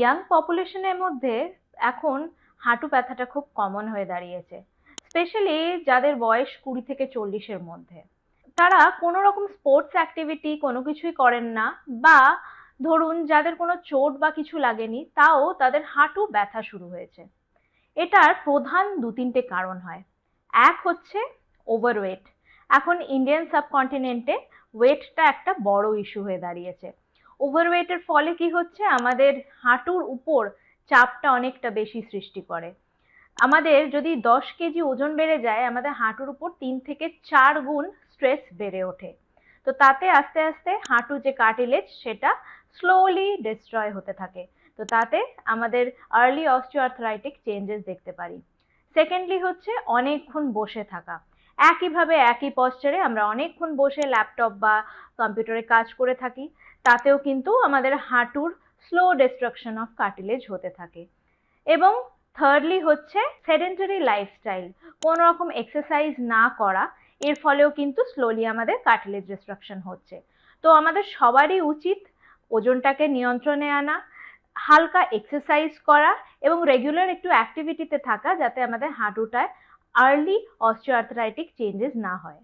Young পপুলেশনের মধ্যে এখন হাঁটু ব্যথাটা খুব কমন হয়ে দাঁড়িয়েছে, স্পেশালি যাদের বয়স 20 থেকে 40-এর মধ্যে। তারা কোনো রকম স্পোর্টস অ্যাক্টিভিটি কোনো কিছুই করেন না, বা ধরুন যাদের কোনো চোট বা কিছু লাগেনি তাও তাদের হাঁটু ব্যথা শুরু হয়েছে। এটার প্রধান 2-3টে কারণ হয়। এক হচ্ছে ওভারওয়েট। এখন ইন্ডিয়ান সাবকন্টিনেন্টে ওয়েটটা একটা বড় ইস্যু হয়ে দাঁড়িয়েছে। ওভারওয়েটের ফলে কি হচ্ছে, আমাদের হাঁটুর উপর চাপটা অনেকটা বেশি সৃষ্টি করে। আমাদের যদি 10 কেজি ওজন বেড়ে যায়, আমাদের হাঁটুর উপর 3 থেকে 4 গুণ স্ট্রেস বেড়ে ওঠে। তো তাতে আস্তে আস্তে হাঁটু যে কার্টিলেজ সেটা স্লোলি ডিস্ট্রয় হতে থাকে। তো তাতে আমাদের আর্লি অস্টিওআর্থ্রাইটিক চেঞ্জেস দেখতে পারি। সেকেন্ডলি হচ্ছে অনেকক্ষণ বসে থাকা। একইভাবে একই পশ্চারে আমরা অনেকক্ষণ বসে ল্যাপটপ বা কম্পিউটারে কাজ করে থাকি, তাতেও কিন্তু আমাদের হাঁটুর স্লো ডিস্ট্রাকশন অফ কার্টিলেজ হতে থাকে। এবং থার্ডলি হচ্ছে সেডেন্টারি লাইফস্টাইল, কোনো রকম এক্সারসাইজ না করা, এর ফলেও কিন্তু স্লোলি আমাদের কার্টিলেজ ডিস্ট্রাকশন হচ্ছে। তো আমাদের সবারই উচিত ওজনটাকে নিয়ন্ত্রণে আনা, হালকা এক্সারসাইজ করা এবং রেগুলার একটু অ্যাক্টিভিটিতে থাকা, যাতে আমাদের হাঁটুটায় আর্লি অস্টিওআর্থ্রাইটিক চেঞ্জেস না হয়।